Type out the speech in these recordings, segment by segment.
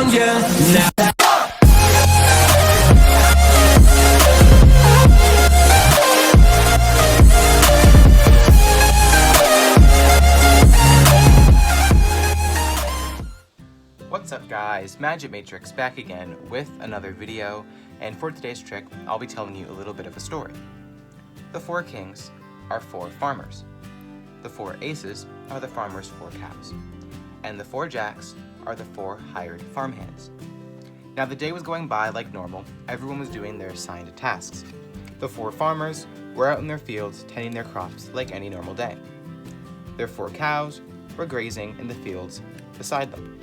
around you now. What's up guys, Magic Matrix back again with another video, and for today's trick I'll be telling you a little bit of a story. The 4 kings are 4 farmers, the 4 aces are the farmers' 4 cows, and the 4 jacks are the 4 hired farmhands. Now the day was going by like normal, everyone was doing their assigned tasks. The 4 farmers were out in their fields tending their crops like any normal day. Their 4 cows were grazing in the fields beside them.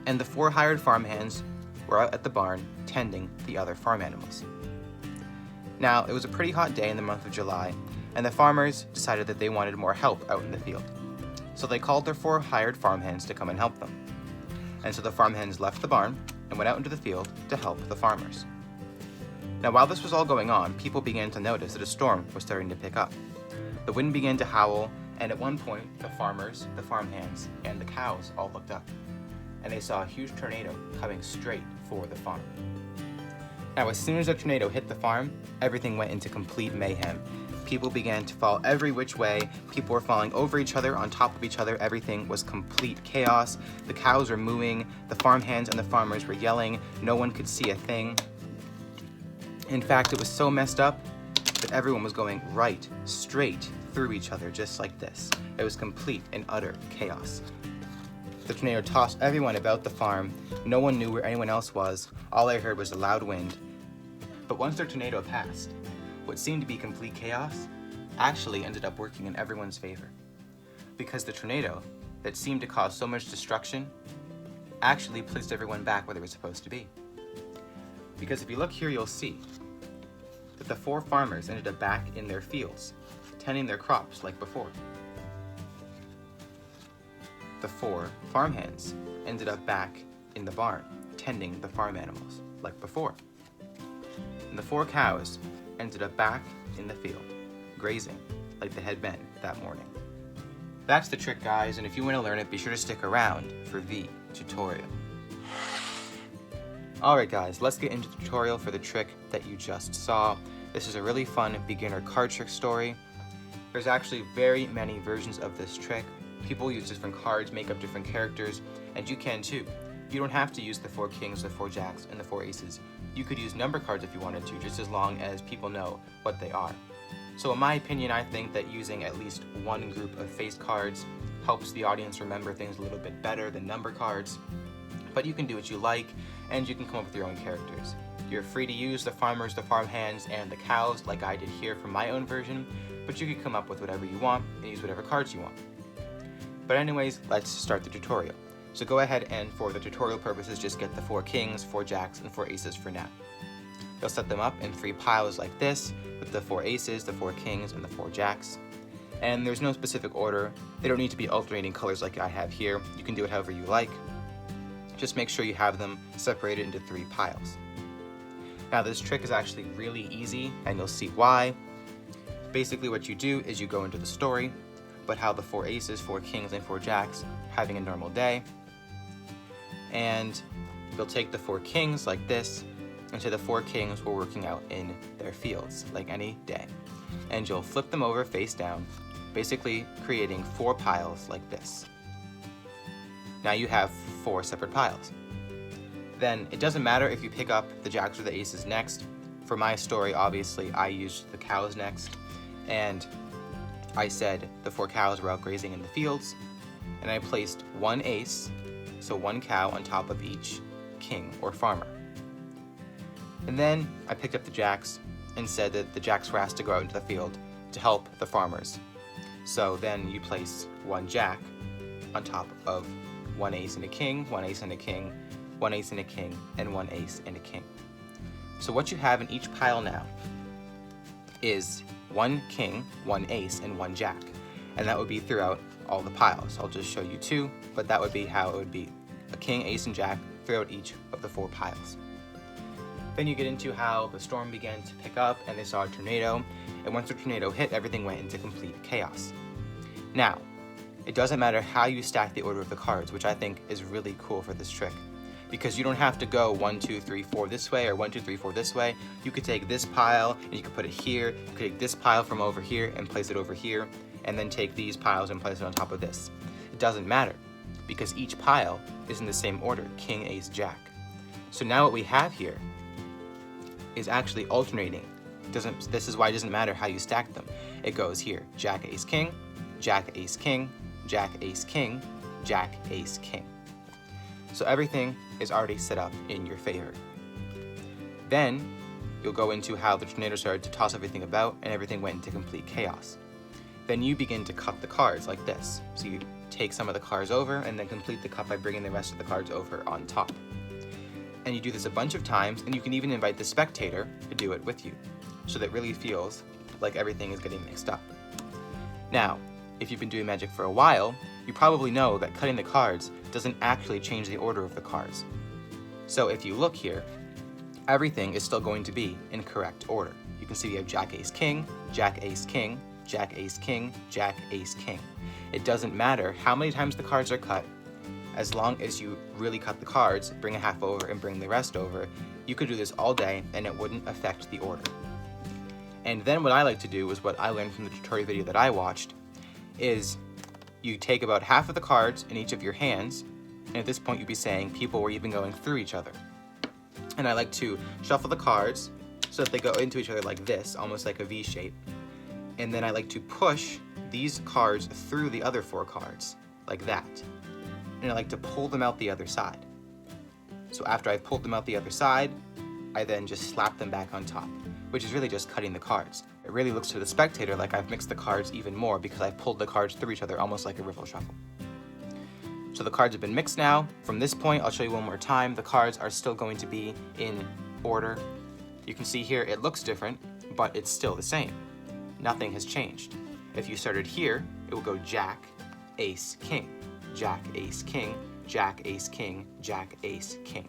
And the 4 hired farmhands were out at the barn tending the other farm animals. Now, it was a pretty hot day in the month of July, and the farmers decided that they wanted more help out in the field. So they called their 4 hired farmhands to come and help them. And so the farmhands left the barn and went out into the field to help the farmers. Now, while this was all going on, people began to notice that a storm was starting to pick up. The wind began to howl, and at one point, the farmers, the farmhands, and the cows all looked up, and they saw a huge tornado coming straight for the farm. Now, as soon as the tornado hit the farm, everything went into complete mayhem. People began to fall every which way. People were falling over each other, on top of each other. Everything was complete chaos. The cows were mooing. The farmhands and the farmers were yelling. No one could see a thing. In fact, it was so messed up that everyone was going right, straight through each other, just like this. It was complete and utter chaos. The tornado tossed everyone about the farm. No one knew where anyone else was. All I heard was a loud wind. But once the tornado passed, what seemed to be complete chaos actually ended up working in everyone's favor. Because the tornado, that seemed to cause so much destruction, actually placed everyone back where they were supposed to be. Because if you look here, you'll see that the 4 farmers ended up back in their fields, tending their crops like before. The 4 farmhands ended up back in the barn, tending the farm animals like before. And the 4 cows ended up back in the field, grazing like they had been that morning. That's the trick, guys, and if you want to learn it, be sure to stick around for the tutorial. Alright guys, let's get into the tutorial for the trick that you just saw. This is a really fun beginner card trick story. There's actually very many versions of this trick. People use different cards, make up different characters, and you can too. You don't have to use the 4 kings, the 4 jacks, and the 4 aces. You could use number cards if you wanted to, just as long as people know what they are. So in my opinion, I think that using at least one group of face cards helps the audience remember things a little bit better than number cards. But you can do what you like, and you can come up with your own characters. You're free to use the farmers, the farmhands, and the cows like I did here for my own version, but you can come up with whatever you want and use whatever cards you want. But anyways, let's start the tutorial. So go ahead and for the tutorial purposes, just get the 4 kings, 4 jacks, and 4 aces for now. You'll set them up in 3 piles like this, with the 4 aces, the 4 kings, and the 4 jacks. And there's no specific order. They don't need to be alternating colors like I have here. You can do it however you like. Just make sure you have them separated into 3 piles. Now this trick is actually really easy, and you'll see why. Basically what you do is you go into the story, but how the 4 aces, 4 kings, and 4 jacks are having a normal day. And you'll take the 4 kings like this, and say the 4 kings were working out in their fields like any day. And you'll flip them over face down, basically creating 4 piles like this. Now you have 4 separate piles. Then it doesn't matter if you pick up the jacks or the aces next. For my story, obviously, I used the cows next, and I said the 4 cows were out grazing in the fields, and I placed 1 ace, so 1 cow on top of each king or farmer. And then I picked up the jacks and said that the jacks were asked to go out into the field to help the farmers. So then you place 1 jack on top of 1 ace and a king, 1 ace and a king, 1 ace and a king, and 1 ace and a king. So what you have in each pile now is 1 king, 1 ace, and 1 jack. And that would be throughout all the piles. I'll just show you 2, but that would be how it would be. A king, ace, and jack throughout each of the 4 piles. Then you get into how the storm began to pick up and they saw a tornado, and once the tornado hit, everything went into complete chaos. Now, It doesn't matter how you stack the order of the cards, which I think is really cool for this trick. Because you don't have to go 1, 2, 3, 4 this way or 1, 2, 3, 4 this way. You could take this pile and you could put it here. You could take this pile from over here and place it over here, and then take these piles and place it on top of this. It doesn't matter because each pile is in the same order, king, ace, jack. So now what we have here is actually alternating. This is why it doesn't matter how you stack them. It goes here, jack, ace, king, jack, ace, king, jack, ace, king, jack, ace, king. So everything is already set up in your favor. Then you'll go into how the tornado started to toss everything about and everything went into complete chaos. Then you begin to cut the cards like this. So you take some of the cards over and then complete the cut by bringing the rest of the cards over on top. And you do this a bunch of times, and you can even invite the spectator to do it with you, so that it really feels like everything is getting mixed up. Now, if you've been doing Magic for a while, you probably know that cutting the cards doesn't actually change the order of the cards. So if you look here, everything is still going to be in correct order. You can see we have jack, ace, king, jack, ace, king, jack, ace, king, jack, ace, king. It doesn't matter how many times the cards are cut, as long as you really cut the cards, bring a half over and bring the rest over. You could do this all day and it wouldn't affect the order. And then what I like to do is what I learned from the tutorial video that I watched, is you take about half of the cards in each of your hands, and at this point you'd be saying people were even going through each other. And I like to shuffle the cards so that they go into each other like this, almost like a V shape. And then I like to push these cards through the other 4 cards, like that. And I like to pull them out the other side. So after I've pulled them out the other side, I then just slap them back on top, which is really just cutting the cards. It really looks to the spectator like I've mixed the cards even more because I've pulled the cards through each other almost like a riffle shuffle. So the cards have been mixed now. From this point, I'll show you one more time. The cards are still going to be in order. You can see here it looks different, but it's still the same. Nothing has changed. If you started here, it will go jack, ace, king, jack, ace, king, jack, ace, king, jack, ace, king.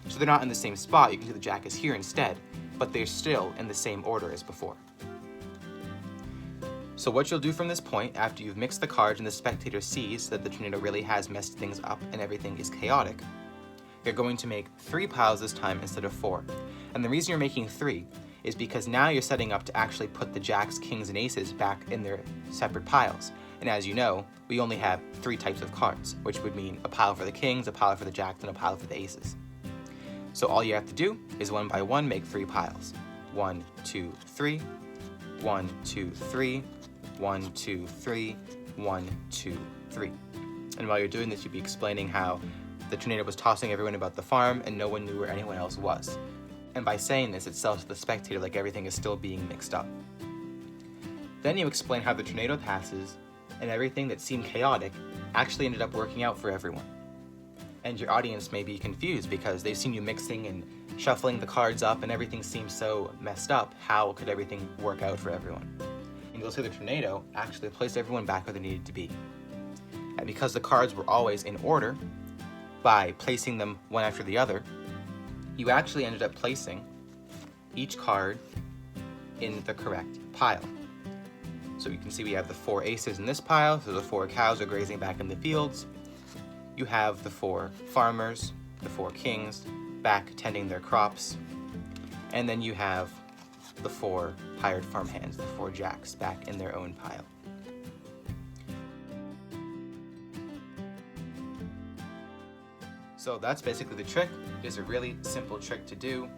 So they're not in the same spot. You can see the jack is here instead, but they're still in the same order as before. So what you'll do from this point, after you've mixed the cards and the spectator sees that the tornado really has messed things up and everything is chaotic, you're going to make 3 piles this time instead of 4. And the reason you're making 3 is because now you're setting up to actually put the jacks, kings, and aces back in their separate piles. And as you know, we only have 3 types of cards, which would mean a pile for the kings, a pile for the jacks, and a pile for the aces. So all you have to do is one by one make 3 piles. 1, 2, 3, 1, 2, 3, 1, 2, 3, 1, 2, 3. And while you're doing this, you'd be explaining how the tornado was tossing everyone about the farm and no one knew where anyone else was. And by saying this, it sells to the spectator like everything is still being mixed up. Then you explain how the tornado passes and everything that seemed chaotic actually ended up working out for everyone. And your audience may be confused because they've seen you mixing and shuffling the cards up and everything seems so messed up. How could everything work out for everyone? And you'll see the tornado actually placed everyone back where they needed to be. And because the cards were always in order, by placing them one after the other, you actually ended up placing each card in the correct pile. So you can see we have the 4 aces in this pile, so the 4 cows are grazing back in the fields. You have the 4 farmers, the 4 kings, back tending their crops. And then you have the 4 hired farmhands, the 4 jacks, back in their own pile. So that's basically the trick. It's a really simple trick to do.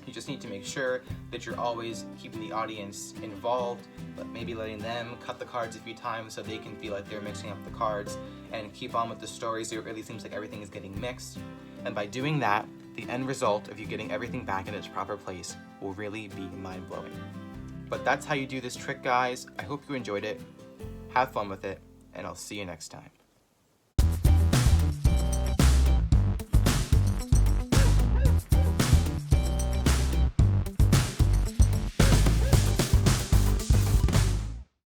You just need to make sure that you're always keeping the audience involved, but maybe letting them cut the cards a few times so they can feel like they're mixing up the cards, and keep on with the story so it really seems like everything is getting mixed. And by doing that, the end result of you getting everything back in its proper place will really be mind-blowing. But that's how you do this trick, guys. I hope you enjoyed it. Have fun with it, and I'll see you next time.